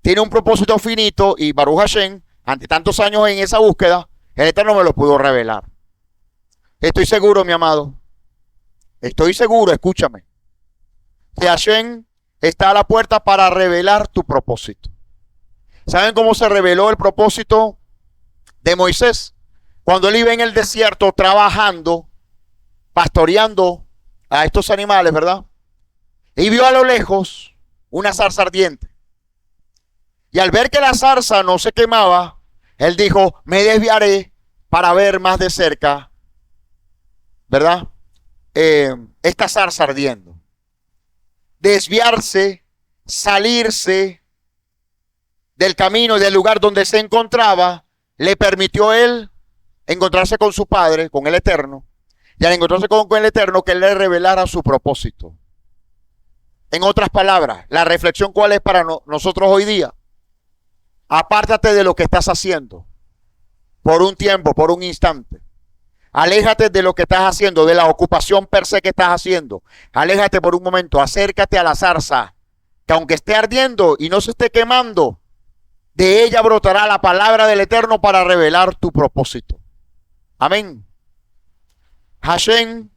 [SPEAKER 1] tiene un propósito finito y Baruch Hashem, ante tantos años en esa búsqueda, el Eterno me lo pudo revelar. Estoy seguro, mi amado. Estoy seguro, escúchame, que Hashem está a la puerta para revelar tu propósito. ¿Saben cómo se reveló el propósito de Moisés? Cuando él iba en el desierto trabajando, pastoreando a estos animales, ¿verdad? Y vio a lo lejos una zarza ardiente. Y al ver que la zarza no se quemaba, él dijo, me desviaré para ver más de cerca, ¿verdad? Esta zarza ardiendo. Desviarse, salirse del camino y del lugar donde se encontraba, le permitió a él encontrarse con su Padre, con el Eterno, y al encontrarse con el Eterno, que él le revelara su propósito. En otras palabras, la reflexión cuál es para nosotros hoy día. Apártate de lo que estás haciendo por un tiempo, por un instante. Aléjate de lo que estás haciendo, de la ocupación per se que estás haciendo. Aléjate por un momento, acércate a la zarza, que aunque esté ardiendo y no se esté quemando, de ella brotará la palabra del Eterno para revelar tu propósito. Amén. Hashem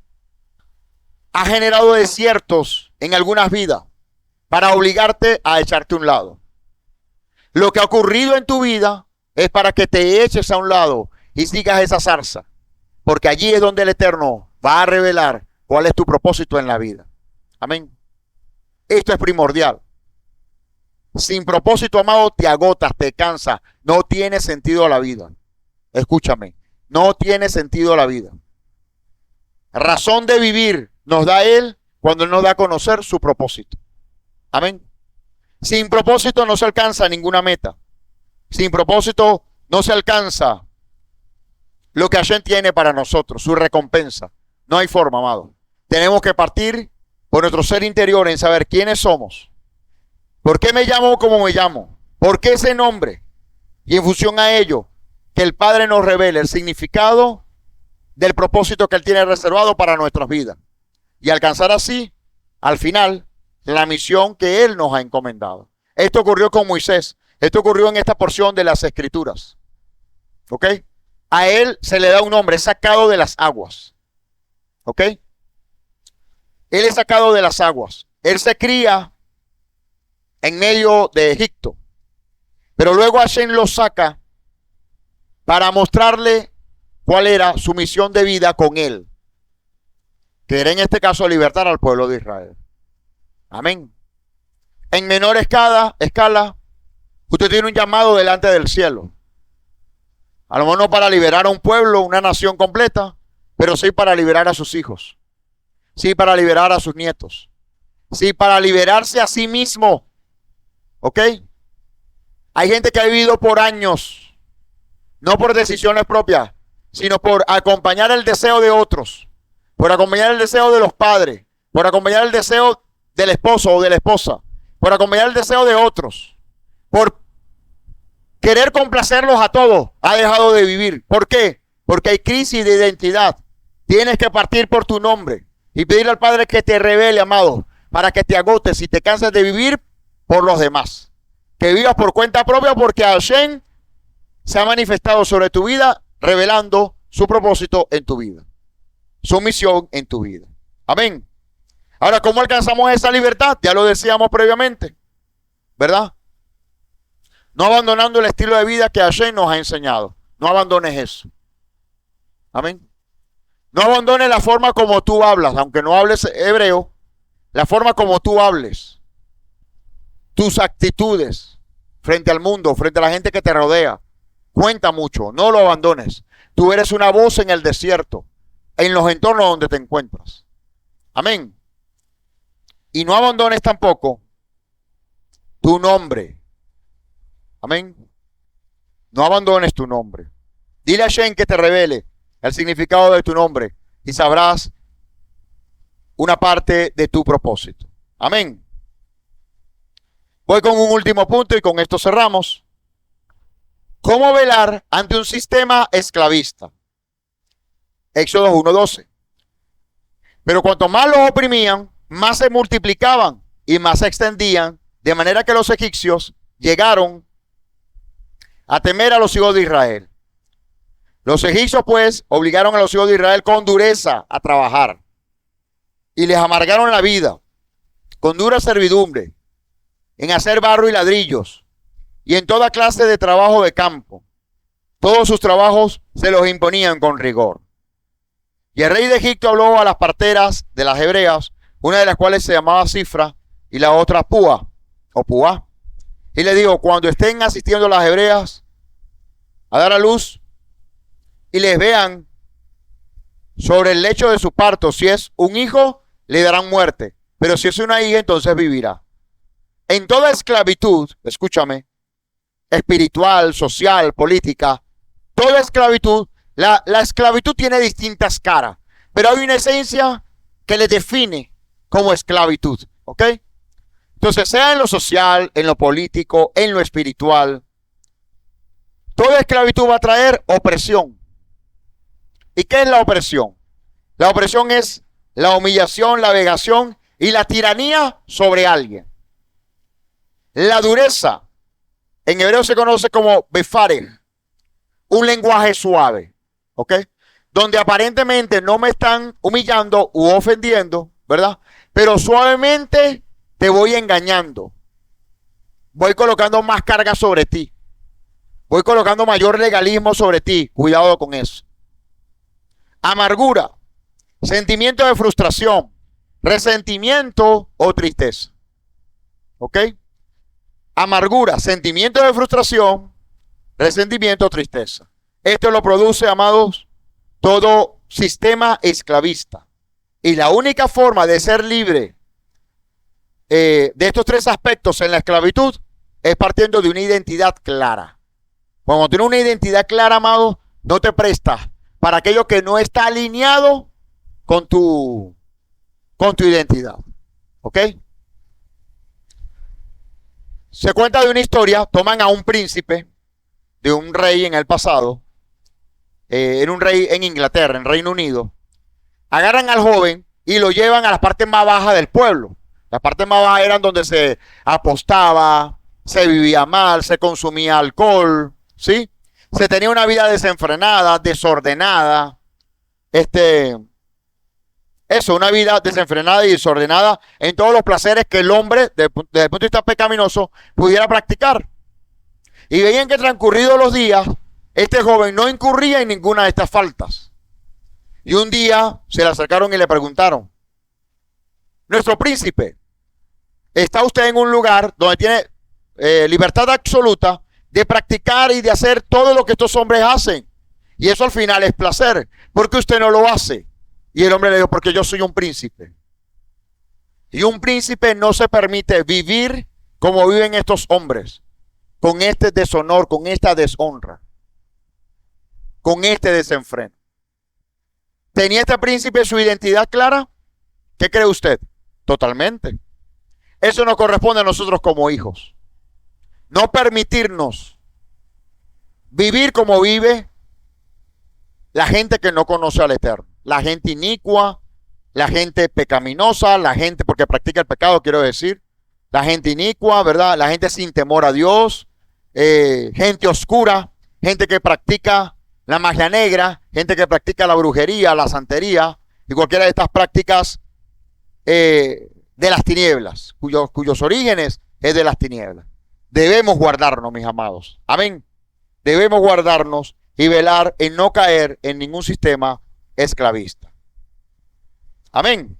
[SPEAKER 1] ha generado desiertos en algunas vidas para obligarte a echarte a un lado. Lo que ha ocurrido en tu vida es para que te eches a un lado y sigas esa zarza. Porque allí es donde el Eterno va a revelar cuál es tu propósito en la vida. Amén. Esto es primordial. Sin propósito, amado, te agotas, te cansas. No tiene sentido la vida. Escúchame. No tiene sentido la vida. Razón de vivir nos da Él cuando Él nos da a conocer su propósito. Amén. Sin propósito no se alcanza ninguna meta. Sin propósito no se alcanza lo que Hashem tiene para nosotros, su recompensa. No hay forma, amado. Tenemos que partir por nuestro ser interior en saber quiénes somos. ¿Por qué me llamo como me llamo? ¿Por qué ese nombre? Y en función a ello, que el Padre nos revele el significado del propósito que Él tiene reservado para nuestras vidas. Y alcanzar así, al final, la misión que Él nos ha encomendado. Esto ocurrió con Moisés. Esto ocurrió en esta porción de las Escrituras. ¿Ok? A él se le da un nombre, es sacado de las aguas. ¿Ok? Él es sacado de las aguas. Él se cría en medio de Egipto. Pero luego Hashem lo saca para mostrarle cuál era su misión de vida con él. Que era en este caso libertar al pueblo de Israel. Amén. En menor escala, Usted tiene un llamado delante del cielo. A lo mejor no para liberar a un pueblo, una nación completa, pero sí para liberar a sus hijos. Sí para liberar a sus nietos. Sí para liberarse a sí mismo. ¿Ok? Hay gente que ha vivido por años, no por decisiones propias, sino por acompañar el deseo de otros, por acompañar el deseo de los padres, por acompañar el deseo del esposo o de la esposa, por acompañar el deseo de otros, por querer complacerlos a todos, ha dejado de vivir. ¿Por qué? Porque hay crisis de identidad. Tienes que partir por tu nombre y pedirle al Padre que te revele, amado, para que te agotes y te canses de vivir por los demás. Que vivas por cuenta propia, porque Hashem se ha manifestado sobre tu vida, revelando su propósito en tu vida, su misión en tu vida. Amén. Ahora, ¿cómo alcanzamos esa libertad? Ya lo decíamos previamente, ¿verdad? No abandonando el estilo de vida que Hashem nos ha enseñado. No abandones eso. Amén. No abandones la forma como tú hablas, aunque no hables hebreo, la forma como tú hables, tus actitudes frente al mundo, frente a la gente que te rodea, cuenta mucho. No lo abandones. Tú eres una voz en el desierto, en los entornos donde te encuentras. Amén. Y no abandones tampoco tu nombre. Amén. No abandones tu nombre. Dile a Hashem que te revele el significado de tu nombre y sabrás una parte de tu propósito. Amén. Voy con un último punto y con esto cerramos. ¿Cómo velar ante un sistema esclavista? Éxodo 1:12. Pero cuanto más los oprimían, más se multiplicaban y más se extendían, de manera que los egipcios llegaron a temer a los hijos de Israel. Los egipcios, pues, obligaron a los hijos de Israel con dureza a trabajar y les amargaron la vida con dura servidumbre en hacer barro y ladrillos y en toda clase de trabajo de campo. Todos sus trabajos se los imponían con rigor. Y el rey de Egipto habló a las parteras de las hebreas, una de las cuales se llamaba Cifra y la otra Púa o Púa. Y le dijo, cuando estén asistiendo las hebreas a dar a luz y les vean sobre el lecho de su parto, si es un hijo, le darán muerte, pero si es una hija, entonces vivirá. En toda esclavitud, escúchame, espiritual, social, política, toda esclavitud, la esclavitud tiene distintas caras, pero hay una esencia que le define como esclavitud, ¿ok? Entonces, sea en lo social, en lo político, en lo espiritual, toda esclavitud va a traer opresión. ¿Y qué es la opresión? La opresión es la humillación, la vejación y la tiranía sobre alguien. La dureza, en hebreo se conoce como befareg, un lenguaje suave, ¿ok? Donde aparentemente no me están humillando u ofendiendo, ¿verdad? Pero suavemente te voy engañando. Voy colocando más carga sobre ti. Voy colocando mayor legalismo sobre ti. Cuidado con eso. Amargura, sentimiento de frustración, resentimiento o tristeza. ¿Ok? Amargura, sentimiento de frustración, resentimiento o tristeza. Esto lo produce, amados, todo sistema esclavista. Y la única forma de ser libre de estos tres aspectos en la esclavitud es partiendo de una identidad clara. Cuando tienes una identidad clara, amado, no te prestas para aquello que no está alineado con tu identidad. ¿Ok? Se cuenta de una historia, toman a un príncipe de un rey en el pasado, era un rey en Inglaterra, en Reino Unido, agarran al joven y lo llevan a las partes más bajas del pueblo. Las partes más bajas eran donde se apostaba, se vivía mal, se consumía alcohol, ¿sí? Se tenía una vida desenfrenada, desordenada, una vida desenfrenada y desordenada en todos los placeres que el hombre, desde el punto de vista pecaminoso, pudiera practicar. Y veían que transcurridos los días, este joven no incurría en ninguna de estas faltas. Y un día se le acercaron y le preguntaron, nuestro príncipe, ¿está usted en un lugar donde tiene libertad absoluta de practicar y de hacer todo lo que estos hombres hacen. Y eso al final es placer. ¿Por qué usted no lo hace? Y el hombre le dijo, porque yo soy un príncipe. Y un príncipe no se permite vivir como viven estos hombres, con este deshonor, con esta deshonra, con este desenfreno. ¿Tenía este príncipe su identidad clara? ¿Qué cree usted? Totalmente. Eso nos corresponde a nosotros como hijos. No permitirnos vivir como vive la gente que no conoce al Eterno. La gente inicua, la gente pecaminosa, la gente porque practica el pecado, quiero decir. La gente inicua, ¿verdad? La gente sin temor a Dios. Gente oscura, gente que practica la magia negra, gente que practica la brujería, la santería y cualquiera de estas prácticas de las tinieblas, cuyos orígenes es de las tinieblas. Debemos guardarnos, mis amados. Amén. Debemos guardarnos y velar en no caer en ningún sistema esclavista. Amén.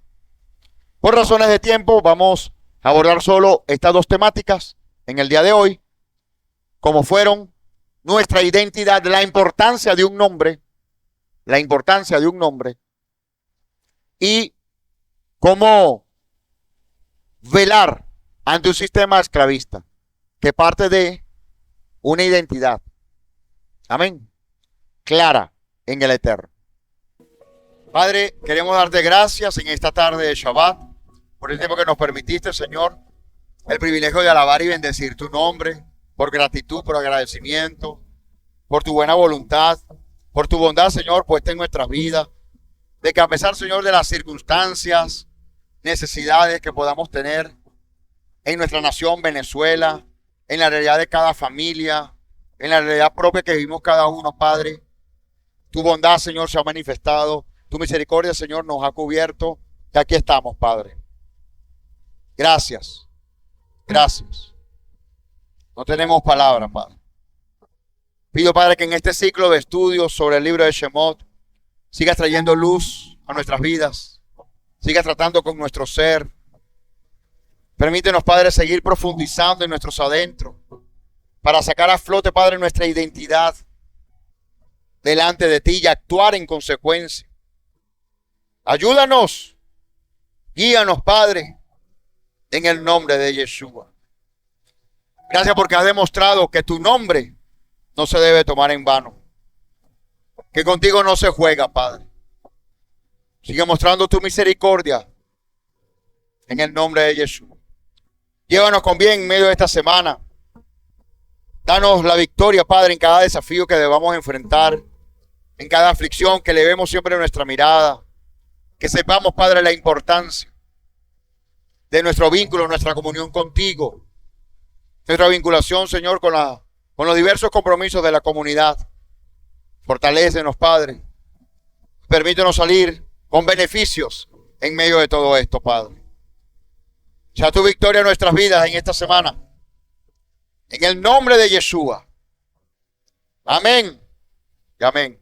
[SPEAKER 1] Por razones de tiempo vamos a abordar solo estas dos temáticas en el día de hoy, como fueron nuestra identidad, la importancia de un nombre, y cómo velar ante un sistema esclavista que parte de una identidad, amén, clara en el Eterno. Padre, queremos darte gracias en esta tarde de Shabbat por el tiempo que nos permitiste, Señor, el privilegio de alabar y bendecir tu nombre, por gratitud, por agradecimiento, por tu buena voluntad, por tu bondad, Señor, puesta en nuestras vidas, de que a pesar, Señor, de las circunstancias, necesidades que podamos tener en nuestra nación, Venezuela, en la realidad de cada familia, en la realidad propia que vivimos cada uno, Padre, tu bondad, Señor, se ha manifestado, tu misericordia, Señor, nos ha cubierto, y aquí estamos, Padre. Gracias, gracias. No tenemos palabras, Padre. Pido, Padre, que en este ciclo de estudios sobre el libro de Shemot sigas trayendo luz a nuestras vidas, sigas tratando con nuestro ser. Permítenos, Padre, seguir profundizando en nuestros adentros para sacar a flote, Padre, nuestra identidad delante de ti y actuar en consecuencia. Ayúdanos, guíanos, Padre, en el nombre de Yeshua. Gracias porque has demostrado que tu nombre no se debe tomar en vano. Que contigo no se juega, Padre. Sigue mostrando tu misericordia en el nombre de Jesús. Llévanos con bien en medio de esta semana. Danos la victoria, Padre, en cada desafío que debamos enfrentar, en cada aflicción que le vemos siempre nuestra mirada. Que sepamos, Padre, la importancia de nuestro vínculo, nuestra comunión contigo. Nuestra vinculación, Señor, con los diversos compromisos de la comunidad. Fortalécenos, Padre. Permítenos salir con beneficios en medio de todo esto, Padre. Sea tu victoria en nuestras vidas en esta semana. En el nombre de Yeshua. Amén y amén.